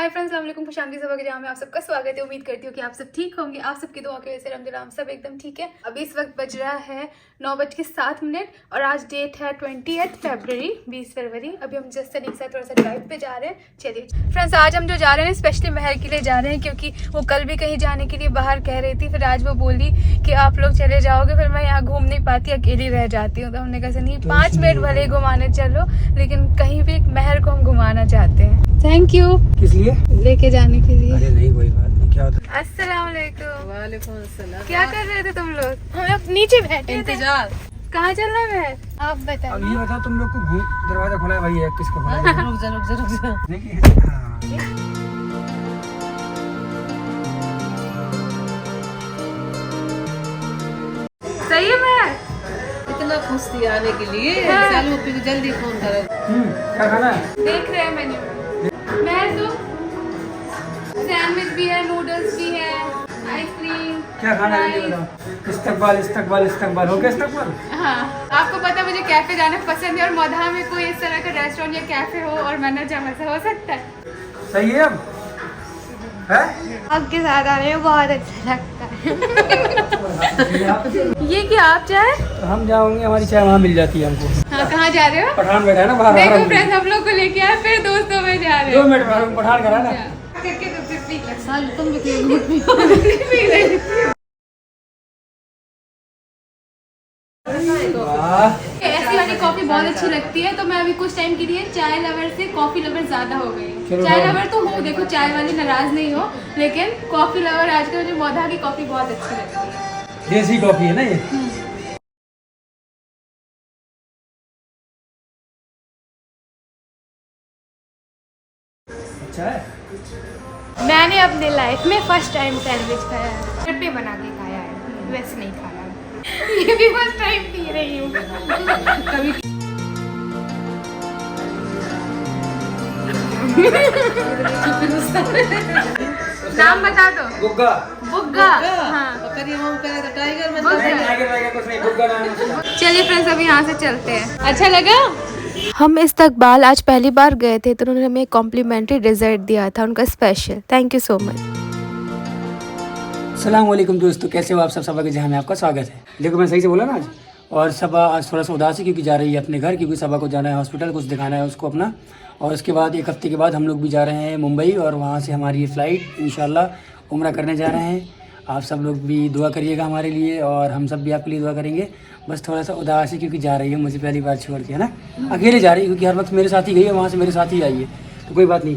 Hi friends, अस्सलाम वालेकुम। खुशामदीद सभा के जहाँ में आप सबका स्वागत है। उम्मीद करती हूँ कि आप सब ठीक होंगे। आप सबकी दुआ की वजह से अल्हम्दुलिल्लाह हम सब एकदम ठीक है। अभी इस वक्त बज रहा है 9:07 और आज डेट है 20 फरवरी 20 फरवरी। अभी हम जस्ट सनी के साथ थोड़ा सा ड्राइव पे जा रहे हैं। चलिए फ्रेंड्स, आज हम जो जा रहे हैं स्पेशली महर के लिए जा रहे हैं, क्योंकि वो कल भी कहीं जाने के लिए बाहर कह रही थी। फिर आज वो बोली कि आप लोग चले जाओगे, फिर मैं यहाँ घूम नहीं पाती, अकेली रह जाती हूँ। तो हमने कहा नहीं, 5 मिनट भले ही घुमाने चलो, लेकिन कहीं भी महर को हम घुमाना चाहते हैं। Thank you. किस लिए? लेके जाने के लिए। अरे नहीं, कोई बात नहीं। क्या होता है? अस्सलाम वालेकुम। वालेकुम अस्सलाम। क्या कर रहे थे तुम लोग? हम लोग नीचे बैठे थे। इंतजार। कहाँ चलना है महर? आप बताओ। अब ये बताओ, तुम लोग को दरवाजा खुला है भाई, है किसको खुला है? रुक जा रुक जा रुक जा। देखिए, हाँ। सही है महर? इतना खुश थी आने के लिए। हाँ। सालू को जल्दी फोन करो। क्या खाना है? देख रहे हैं मेन्यू। महर तो सैंडविच भी है, नूडल्स भी है, आइसक्रीम। क्या खाना है ये बताओ। इस्तकबाल इस्तकबाल इस्तकबाल हो गया इस्तकबाल। हाँ, आपको पता है मुझे कैफे जाना पसंद है, और मधा में कोई इस तरह का रेस्टोरेंट या कैफे हो और मैंने जमा से हो सकता है। सही है अब है? आपके साथ आने में बहुत अच्छा लगता है। ये क्या आप चाहे? तो हम जाओगे, हमारी चाय वहाँ मिल जाती है हमको। हाँ, कहाँ जा रहे हो? पठान बैठा है ना बाहर। देखो फ्रेंड्स, हम लोग को लेके आए, फिर दोस्तों में जा रहे 2 हैं। मिनट बाद पठान करा ना। करके तो फिर पी ले। सालू तुम भी क्यों घूट में वाह, ऐसी वाली कॉफी बहुत अच्छी लगती है, तो मैं अभी कुछ टाइम के लिए चाय लवर से कॉफी लवर ज्यादा हो गई हूँ। चलो चाय भाई। लवर तो हो, देखो चाय वाली नाराज नहीं हो, लेकिन कॉफी लवर आजकल मुझे मधा की कॉफी बहुत अच्छी लगती है। देसी कॉफी है ना ये। अच्छा है। मैंने अपने लाइफ में फर्स्ट टाइम सैंडविच खाया है, घर पे बना के खाया है, वैसे नहीं खाया। ये भी फर्स्ट टाइम पी रही हूँ। कभी नाम बता दो। गुग्गा। बुग्गा। हाँ। टाइगर में बुग्गा। टाइगर वाइगर कुछ नहीं, गुग्गा नाम है उसका। चलिए फ्रेंड्स, अभी यहाँ से चलते हैं। अच्छा लगा? हम इस्तकबाल आज पहली बार गए थे, तो उन्होंने हमें एक कॉम्प्लीमेंट्री डेजर्ट दिया था, उनका special. Thank you so much. अस्सलाम वालेकुम दोस्तों, कैसे हो आप सब? सबा के जहाँ में आपका स्वागत है। देखो मैं सही से बोला ना आज। और सबा आज थोड़ा सा उदास है क्योंकि जा रही है अपने घर, क्योंकि सबा को जाना है हॉस्पिटल, कुछ दिखाना है उसको अपना। और उसके बाद 1 हफ्ते के बाद हम लोग भी जा रहे हैं मुंबई, और वहाँ से हमारी ये फ़्लाइट इंशाल्लाह उम्रा करने जा रहे हैं। आप सब लोग भी दुआ करिएगा हमारे लिए, और हम सब भी आपके लिए दुआ करेंगे। बस थोड़ा सा उदास है क्योंकि जा रही है मुझे पहली बार छोड़ के, है ना। अकेले जा रही है क्योंकि हर वक्त मेरे साथ ही गई है, वहाँ से मेरे साथ ही आई है। तो कोई बात नहीं,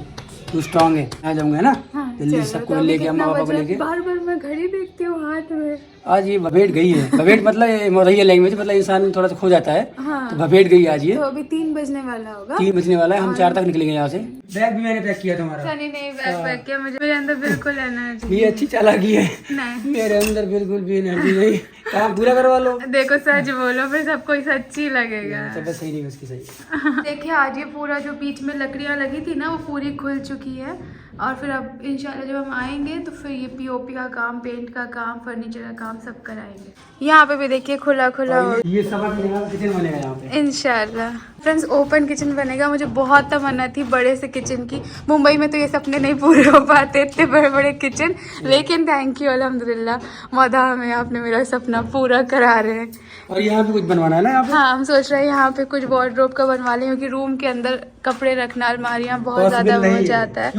तू स्ट्रांग है। आ जाऊँगा, है ना। जल्दी सबको लेके, अम्मा पापा को लेके। बार बार मैं घड़ी देखती हूँ हाथ में। आज ये भभेट गई है। भभेट मतलब मोरैया लैंग्वेज, मतलब इंसान थोड़ा सा खो जाता है। हाँ। तो भभेट गई आज ये। तो अभी 3 बजने वाला होगा। 3 बजने वाला है, हम 4 तक निकलेंगे यहाँ से। बैग भी मैंने पैक किया तुम्हारा। सनी नहीं बैग पैक किया, मुझे मेरे अंदर बिल्कुल एनर्जी ये अच्छी चालाकी है। नहीं। मेरे अंदर बिल्कुल भी एनर्जी नहीं। काम पूरा करवा लो। देखो सच बोलो, फिर सबको सच्ची लगेगा। तबीयत सही नहीं है उसकी, सही। देखिए आज ये पूरा जो बीच में लकड़ियाँ लगी थी ना, वो पूरी खुल चुकी है। और फिर अब इंशाल्लाह जब हम आएंगे तो फिर ये पीओपी का काम, पेंट का काम, फर्नीचर का काम सब कराएंगे। यहाँ पे भी देखिए खुला खुला हो। ये सबा की जगह किचन बनेगा यहाँ पे इंशाल्लाह फ्रेंड्स, ओपन किचन बनेगा। मुझे बहुत तमन्ना थी बड़े से किचन की। मुंबई में तो ये सपने नहीं पूरे हो पाते, इतने बड़े बड़े किचन। लेकिन थैंक यू अल्हम्दुलिल्लाह, मौदा में आपने मेरा सपना पूरा करा रहे हैं। और यहाँ पे कुछ बनवाना है ना यहाँ पे? हाँ, हम सोच रहे हैं यहाँ पे कुछ वार्डरोब का बनवा लें, क्योंकि रूम के अंदर कपड़े रखना, अलमारियाँ बहुत ज्यादा हो जाता है।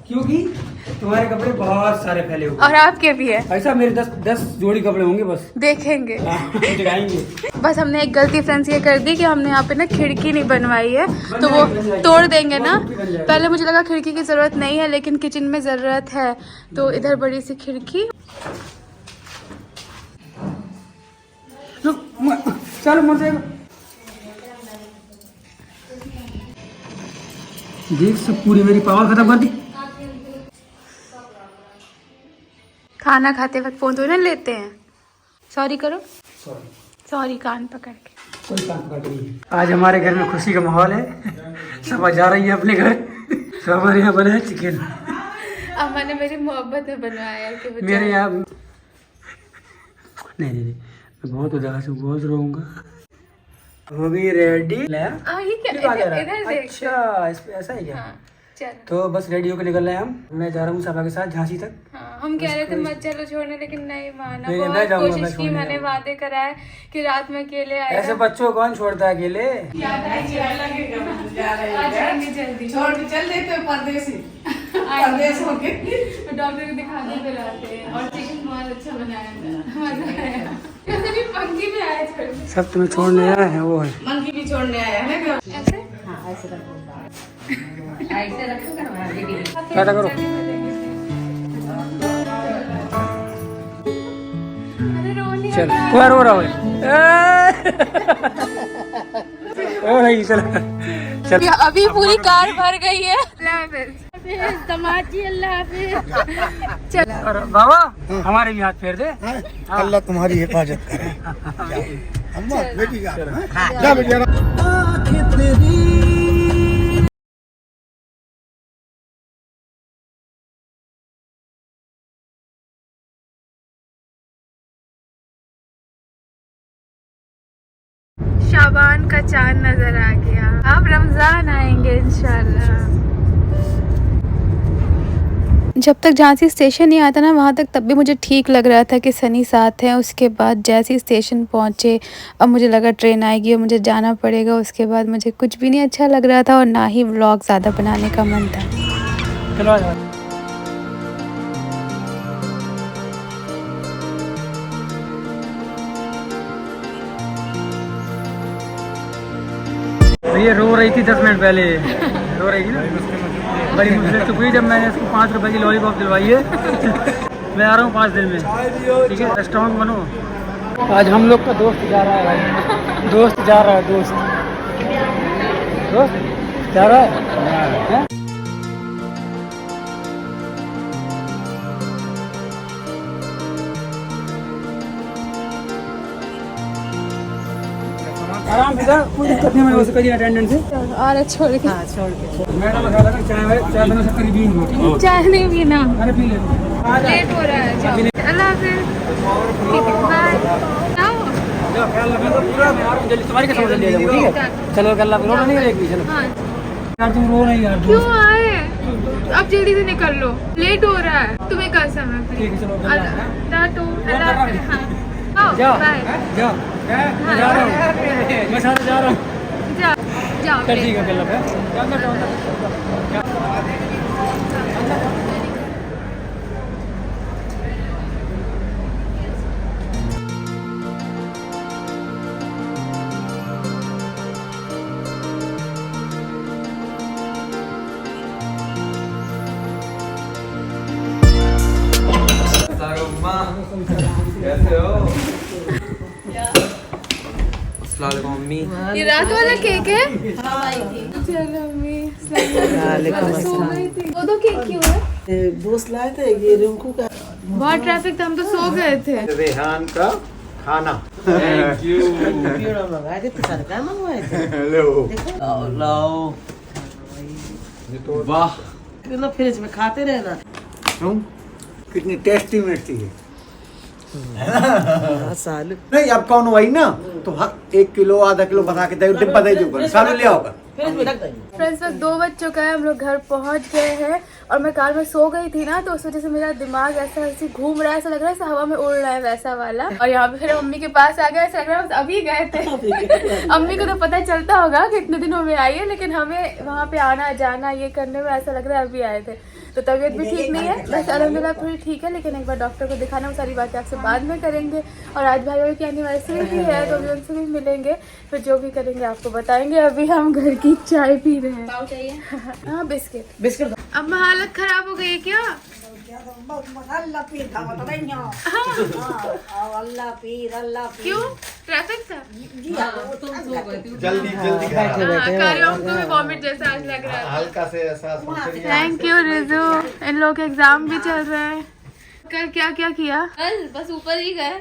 क्योंकि तुम्हारे कपड़े बहुत सारे फैले हुए। और आपके भी है। ऐसा मेरे 10 जोड़ी कपड़े होंगे बस। देखेंगे। दिखाएंगे। बस हमने एक गलती फ्रेंड्स ये कर दी कि हमने यहाँ पे ना खिड़की नहीं बनवाई है, तो वो तोड़ देंगे ना। पहले मुझे लगा खिड़की की जरूरत नहीं है, लेकिन किचन में जरूरत है, तो इधर बड़ी सी खिड़की। चलो मुझे देख, सब पूरी मेरी पावर खत्म कर दी। खाना खाते वक्त फोन तो ना लेते हैं। सॉरी करो। सॉरी कान पकड़ के। कोई काम पकड़ नहीं है। आज हमारे घर में खुशी का माहौल है। सब जा रही है अपने घर। तो हमारे यहाँ बना है चिकन। अम्मा ने मेरी मोहब्बत में बनवाया है कि मेरे यहाँ नहीं, मैं बहुत उदास हूँ, बहुत रोऊंगा। हो गई रेडी? ये क्या? इधर देख। अच्छा, इस पे ऐसा है क्या? हाँ, चल। तो बस रेडी होकर निकल रहे हैं हम। मैं जा रहा हूँ सभा के साथ झांसी तक। हाँ, हम कह रहे थे मत चलो छोड़ने, लेकिन नहीं माना। नहीं, मैं बहुत जाऊंगा, कोशिश मैं की, छोड़ने मैंने जाऊंगा। वादे कराए कि रात में अकेले आएगा। ऐसे बच्चों को कौन छोड़ता है अकेले। जल्दी छोड़ के चल देते परदेसी परदेश होके डॉक्टर को दिखाने पे लाते हैं। और चिकन बहुत अच्छा बनाया था, मजा आया। वैसे भी पंखी में आया छोड़। सब तुम्हें छोड़ने आए हैं वो है। मंकी भी छोड़ने आया है क्या? ऐसे ऐसे रखो टाटा करो। अरे रोने चल कोई रो रहा है। ओ भाई चल चल। अभी पूरी कार भर गई है। टमाटी अल्लाह हाफिज। चल और बाबा हमारे भी हाथ फेर दे। अल्लाह तुम्हारी हिफाजत करे। अम्मा बेटी जा जा बेटी। शाबान का चांद नजर आ गया। अब रमजान आएंगे इंशाल्लाह। जब तक झांसी स्टेशन नहीं आता ना वहाँ तक तब भी मुझे ठीक लग रहा था कि सनी साथ है। उसके बाद जैसे ही स्टेशन पहुँचे अब मुझे लगा ट्रेन आएगी और मुझे जाना पड़ेगा। उसके बाद मुझे कुछ भी नहीं अच्छा लग रहा था और ना ही व्लॉग ज़्यादा बनाने का मन था। चलो आ जाओ। ये रो रही थी 10 मिनट पहले। रो रही थी ना, बड़ी मुश्किल से हुई जब मैंने इसको 5 रुपए की लॉलीपॉप दिलवाई है। मैं आ रहा हूँ 5 दिन में, ठीक है। स्ट्रॉन्ग बनो। आज हम लोग का दोस्त जा रहा है भाई। दोस्त जा रहा है, दोस्त जा रहा है। आराम से जा, कोई दिक्कत नहीं। मैंने उसे कही अटेंडेंस से और छोड़ के मैडम बता लगा चाय बना सकते नहीं पीऊंगा। चाय नहीं पीना, अरे पी ले। लेट हो रहा है। जाओ। अल्लाह हाफिज। ठीक है, बाय। आओ। जाओ, ख्याल रखना पूरा। मैं आ रहा हूँ जल्दी, तुम्हारी कसम से ले जाऊंगा, ठीक है। चलो अल्लाह रो नहीं रहेगी। चलो हाँ, यार तुम रो नहीं यार। क्यों आए? अब जल्दी से निकल लो, लेट हो रहा है। तुम्हें कसम है। ठीक है चलो। अल्लाह हाफिज। हाँ, आओ, जाओ बाय। जाओ, मैं जा रहा हूँ, मैं साथ जा रहा हूँ। जाओ जाओ। चल ठीक है, अल्लाह हाफिज। कैसे हो? अस्सलाम वालेकुम अम्मी। ये रात वाला केक है? चलो अम्मी। दो केक क्यों है? दोस्त लाए थे ये रिंकू का। बहुत ट्रैफिक था, हम तो सो गए थे। रेहान का खाना। Thank you. मंगवाए थे तो सरकार मंगवाए थे। लो लाओ। वाह, ना फ्रिज में खाते रहना। तुम कितनी टेस्टी मिर्ची है। सालू नहीं अब कौन वही ना तो 1 किलो आधा किलो बना के दे डिब्बा दे दूंगा। सालू ले आओगा। फ्रिज में रख देंगे। फ्रेंड्स बस 2 बज चुका है, हम लोग घर पहुंच गए हैं। और मैं कार में सो गई थी ना, तो उस वजह से मेरा दिमाग ऐसे घूम रहा है, ऐसा लग रहा है ऐसे हवा में उड़ रहा है वैसा वाला। और यहाँ पे फिर मम्मी के पास आ गए, ऐसा लग रहा है अभी गए थे। अम्मी को तो पता चलता होगा कि इतने दिनों में आई है, लेकिन हमें वहाँ पे आना जाना ये करने में ऐसा लग रहा है अभी आए थे। तो तबीयत भी ठीक नहीं है, बस अलहमदिल्ला थोड़ी ठीक है। लेकिन एक बार डॉक्टर को दिखाना, वो सारी बातें आपसे बाद में करेंगे। और आज भाई की एनिवर्सरी भी है, तो अभी उनसे भी मिलेंगे, फिर जो भी करेंगे आपको बताएंगे। अभी हम घर की चाय पी रहे हैं। पाव चाहिए? हाँ, बिस्किट। बिस्किट अब हालत खराब हो गई है क्या? क्यों? ट्रैफिक था? जल्दी जल्दी कार्यों को भी वॉमिट जैसा आज लग रहा है। हल्का से एहसास थैंक यू रिजू। इन लोगों के एग्जाम भी चल रहे हैं। कल क्या क्या किया? कल बस ऊपर ही गए।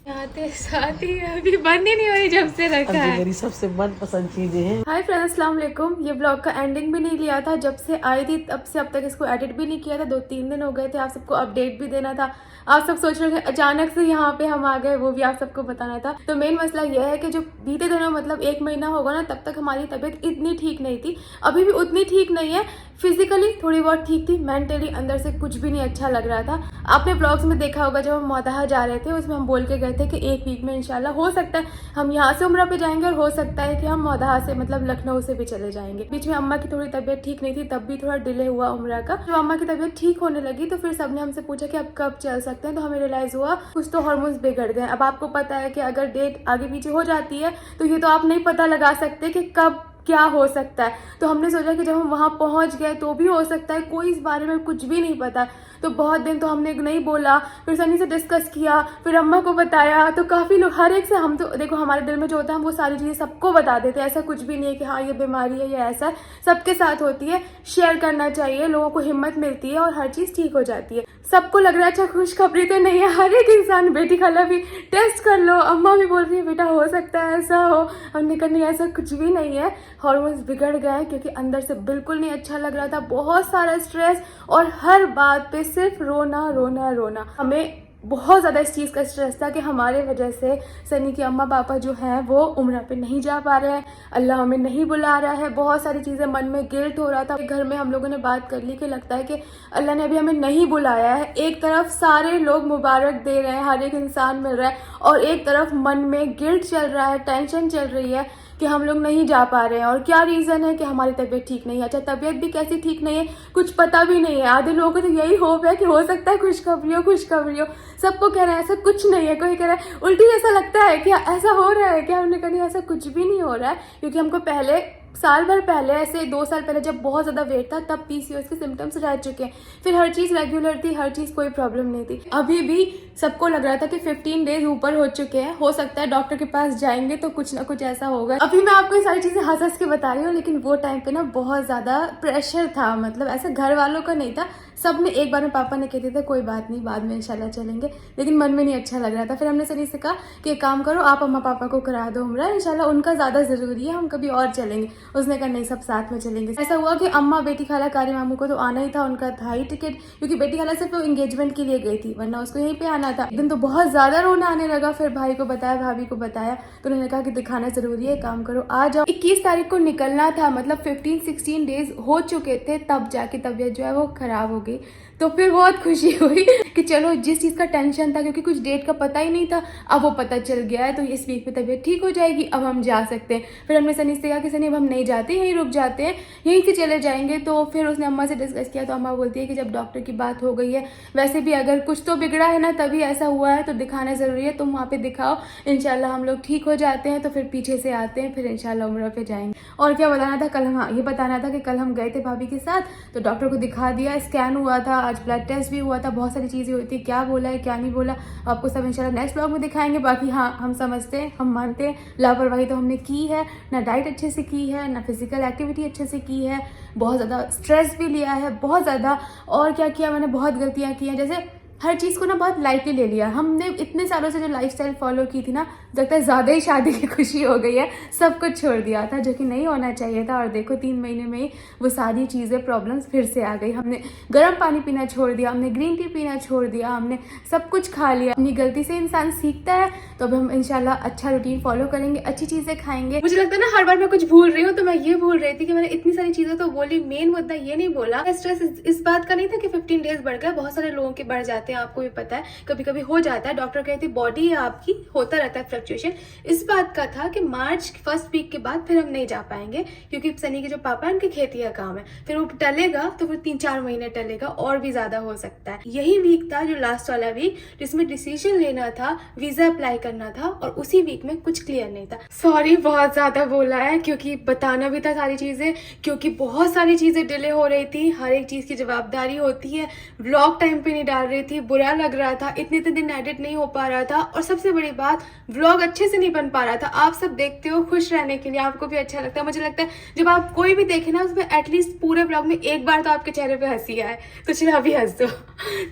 आते साथ ही अभी बंद ही नहीं हो रही जब से रखा है। मेरी सबसे मनपसंद चीजें हैं। हाय फ्रेंड्स, अस्सलाम वालेकुम। ये ब्लॉग का एंडिंग भी नहीं लिया था, जब से आई थी तब से अब तक इसको एडिट भी नहीं किया था। 2-3 दिन हो गए थे, आप सबको अपडेट भी देना था। आप सब सोच रहे थे अचानक से यहाँ पे हम आ गए, वो भी आप सबको बताना था। तो मेन मसला यह है कि जो बीते दिनों मतलब 1 महीना होगा ना, तब तक हमारी तबीयत इतनी ठीक नहीं थी, अभी भी उतनी ठीक नहीं है। फिजिकली थोड़ी बहुत ठीक थी, मेंटली अंदर से कुछ भी नहीं अच्छा लग रहा था। आपने ब्लॉग्स में देखा होगा, जब हम मौदाहा जा रहे थे उसमें हम बोल के गए थे कि 1 वीक में इंशाल्लाह हो सकता है हम यहाँ से उम्रा पे जाएंगे, और हो सकता है कि हम मौदाहा से मतलब लखनऊ से भी चले जाएंगे। बीच में अम्मा की थोड़ी तबीयत ठीक नहीं थी, तब भी थोड़ा डिले हुआ उम्रा का। जब अम्मा की तबीयत ठीक होने लगी तो फिर सबने हमसे पूछा कि अब कब चल सकते हैं, तो हमें रियलाइज हुआ कुछ तो हार्मोन्स बिगड़ गए। अब आपको पता है कि अगर डेट आगे पीछे हो जाती है तो ये तो आप नहीं पता लगा सकते कि कब क्या हो सकता है। तो हमने सोचा कि जब हम वहाँ पहुँच गए तो भी हो सकता है, कोई इस बारे में कुछ भी नहीं पता। तो बहुत दिन तो हमने नहीं बोला, फिर सनी से डिस्कस किया, फिर अम्मा को बताया। तो काफ़ी लोग, हर एक से, हम तो देखो हमारे दिल में जो होता है हम वो सारी चीज़ें सबको बता देते हैं। ऐसा कुछ भी नहीं है कि हाँ ये बीमारी है या ऐसा है, सबके साथ होती है। शेयर करना चाहिए, लोगों को हिम्मत मिलती है और हर चीज़ ठीक हो जाती है। सबको लग रहा है अच्छा खुशखबरी तो नहीं है, हर एक इंसान, बेटी खाला भी टेस्ट कर लो, अम्मा भी बोल रही है बेटा हो सकता है ऐसा हो। हमने कहा नहीं ऐसा कुछ भी नहीं है, हार्मोन्स बिगड़ गए हैं, क्योंकि अंदर से बिल्कुल नहीं अच्छा लग रहा था। बहुत सारा स्ट्रेस और हर बात पे सिर्फ रोना रोना रोना। हमें बहुत ज़्यादा इस चीज़ का स्ट्रेस था कि हमारे वजह से सनी के अम्मा पापा जो हैं वो उम्रा पे नहीं जा पा रहे हैं, अल्लाह हमें नहीं बुला रहा है। बहुत सारी चीज़ें, मन में गिल्ट हो रहा था। घर में हम लोगों ने बात कर ली कि लगता है कि अल्लाह ने अभी हमें नहीं बुलाया है। एक तरफ सारे लोग मुबारक दे रहे हैं, हर एक इंसान मिल रहा है, और एक तरफ मन में गिल्ट चल रहा है, टेंशन चल रही है कि हम लोग नहीं जा पा रहे हैं। और क्या रीज़न है कि हमारी तबीयत ठीक नहीं है। अच्छा, तबीयत भी कैसी ठीक नहीं है कुछ पता भी नहीं है। आधे लोगों को तो यही होप है कि हो सकता है खुशखबरी हो। सबको कह रहे हैं ऐसा कुछ नहीं है, कोई कह रहा है उल्टी ऐसा लगता है कि ऐसा हो रहा है क्या। हमने कहा नहीं ऐसा कुछ भी नहीं हो रहा है, क्योंकि हमको पहले साल भर पहले, ऐसे 2 साल पहले जब बहुत ज़्यादा वेट था तब PCOS के सिम्टम्स रह चुके हैं। फिर हर चीज़ रेगुलर थी, हर चीज़ कोई प्रॉब्लम नहीं थी। अभी भी सबको लग रहा था कि 15 डेज ऊपर हो चुके हैं, हो सकता है डॉक्टर के पास जाएंगे तो कुछ ना कुछ ऐसा होगा। अभी मैं आपको ये सारी चीज़ें हंस हंस के बता रही हूँ, लेकिन वो टाइम पे ना बहुत ज़्यादा प्रेशर था। मतलब ऐसा घर वालों का नहीं था, सब ने एक बार में, पापा ने कहते थे कोई बात नहीं बाद में इंशाल्लाह चलेंगे, लेकिन मन में नहीं अच्छा लग रहा था। फिर हमने सनी से कहा कि एक काम करो आप अम्मा पापा को करा दो उम्रा, इंशाल्लाह उनका ज़्यादा ज़रूरी है, हम कभी और चलेंगे। उसने कहा नहीं सब साथ में चलेंगे। ऐसा हुआ कि अम्मा, बेटी खाला, कारी मामू को तो आना ही था, उनका था ही टिकट, क्योंकि बेटी खाला सिर्फ एंगेजमेंट के लिए गई थी, वरना उसको यहीं पे आना था। एक दिन तो बहुत ज़्यादा रोना आने लगा, फिर भाई को बताया, भाभी को बताया, तो उन्होंने कहा कि दिखाना ज़रूरी है, काम करो आ जाओ। 21 तारीख को निकलना था, मतलब 15-16 डेज हो चुके थे, तब जाके तबीयत जो है वो ख़राब हो गई। तो फिर बहुत खुशी हुई कि चलो जिस चीज़ का टेंशन था, क्योंकि कुछ डेट का पता ही नहीं था, अब वो पता चल गया है, तो इस वीक में तबीयत ठीक हो जाएगी, अब हम जा सकते हैं। फिर हमने सनी से कहा कि सनी अब हम नहीं जाते, यहीं रुक जाते हैं, यहीं से चले जाएंगे। तो फिर उसने अम्मा से डिस्कस किया, तो अम्मा बोलती है कि जब डॉक्टर की बात हो गई है, वैसे भी अगर कुछ तो बिगड़ा है ना तभी ऐसा हुआ है, तो दिखाना ज़रूरी है, तुम वहाँ पर दिखाओ, इंशाल्लाह हम लोग ठीक हो जाते हैं, तो फिर पीछे से आते हैं, फिर इंशाल्लाह उम्रा पे जाएंगे। और क्या बताना था कल, हाँ ये बताना था कि कल हम गए थे भाभी के साथ, तो डॉक्टर को दिखा दिया, स्कैन हुआ था, आज ब्लड टेस्ट भी हुआ था, बहुत सारी चीज़ें हुई थी, क्या बोला है क्या नहीं बोला आपको सब इंशाल्लाह नेक्स्ट ब्लॉग में दिखाएंगे। बाकी हाँ हम समझते हैं, हम मानते हैं लापरवाही तो हमने की है, ना डाइट अच्छे से की है, ना फिजिकल एक्टिविटी अच्छे से की है, बहुत ज़्यादा स्ट्रेस भी लिया है, बहुत ज़्यादा। और क्या किया मैंने, बहुत गलतियाँ की हैं, जैसे हर चीज़ को ना बहुत लाइटली ले लिया। हमने इतने सालों से जो लाइफस्टाइल फॉलो की थी ना, लगता है ज़्यादा ही शादी की खुशी हो गई है, सब कुछ छोड़ दिया था, जो कि नहीं होना चाहिए था। और देखो 3 महीने में ही वो सारी चीज़ें, प्रॉब्लम्स फिर से आ गई। हमने गर्म पानी पीना छोड़ दिया, हमने ग्रीन टी पीना छोड़ दिया, हमने सब कुछ खा लिया। अपनी गलती से इंसान सीखता है, तो अब हम इंशाल्लाह अच्छा रूटीन फॉलो करेंगे, अच्छी चीज़ें खाएंगे। मुझे लगता है ना हर बार मैं कुछ भूल रही हूँ, तो मैं ये भूल रही थी कि मैंने इतनी सारी चीज़ें तो बोली, मेन मुद्दा ये नहीं बोला। स्ट्रेस इस बात का नहीं था कि 15 डेज बढ़ गया, बहुत सारे लोगों के बढ़ जाते हैं, आपको भी पता है, कभी कभी हो जाता है। डॉक्टर कहती बॉडी आपकी होता रहता है फ्लक्चुएशन। इस बात का था कि मार्च फर्स्ट वीक के बाद फिर हम नहीं जा पाएंगे, क्योंकि सनी के जो पापा है उनकी खेती का काम है, फिर वो टलेगा तो फिर 3-4 महीने टलेगा, और भी ज्यादा हो सकता है। यही वीक था जो लास्ट वाला वीक, जिसमें डिसीजन लेना था, वीजा अप्लाई करना था, और उसी वीक में कुछ क्लियर नहीं था। सॉरी बहुत ज्यादा बोला है, क्योंकि बताना भी था सारी चीजें, क्योंकि बहुत सारी चीजें डिले हो रही थी, हर एक चीज की जवाबदारी होती है। व्लॉग टाइम पे नहीं डाल रही थी, थी, बुरा लग रहा था, इतने दिन एडिट नहीं हो पा रहा था और सबसे बड़ी बात व्लॉग अच्छे से नहीं बन पा रहा था। आप सब देखते हो खुश रहने के लिए, आपको भी अच्छा लगता है। मुझे लगता है जब आप कोई भी देखे ना उसमें एटलीस्ट पूरे व्लॉग में एक बार तो आपके चेहरे पे हंसी आए, तो चलो अभी हंस दो।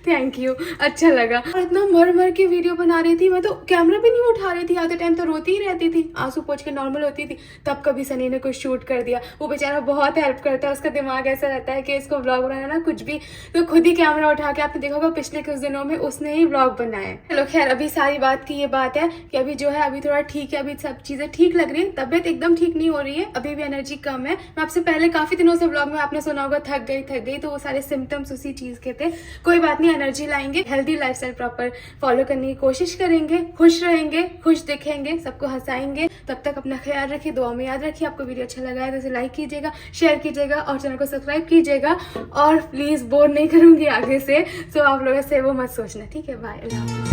थैंक यू, अच्छा लगा। और इतना मर मर के वीडियो बना रही थी, मैं तो कैमरा भी नहीं उठा रही थी, आधे टाइम तो रोती ही रहती थी, आंसू पोंछ के नॉर्मल होती थी। तब कभी सनी ने कुछ शूट कर दिया, वो बेचारा बहुत हेल्प करता है, उसका दिमाग ऐसा रहता है कि इसको व्लॉग बनाना ना कुछ भी तो खुद ही कैमरा उठा के, आपने देखा होगा पिछले कुछ दिनों में उसने ही व्लॉग बनाए। चलो खैर, अभी सारी बात की ये बात है कि अभी जो है अभी थोड़ा ठीक है, अभी सब चीजें ठीक लग रही है, तबियत एकदम ठीक नहीं हो रही है, अभी भी एनर्जी कम है। मैं आपसे पहले काफी दिनों से व्लॉग में आपने सुना होगा थक गई, तो वो सारे सिम्टम्स उसी चीज के थे। कोई बात नहीं, एनर्जी लाएंगे, हेल्दी लाइफस्टाइल प्रॉपर फॉलो करने की कोशिश करेंगे, खुश रहेंगे, खुश दिखेंगे, सबको हंसाएंगे। तब तक अपना ख्याल रखिए, दुआ में याद रखिए। आपको वीडियो अच्छा लगा है तो इसे लाइक कीजिएगा, शेयर कीजिएगा और चैनल को सब्सक्राइब कीजिएगा। और प्लीज बोर नहीं करूंगी आगे से, तो आप लोग ऐसे वो मत सोचना, ठीक है? बाय।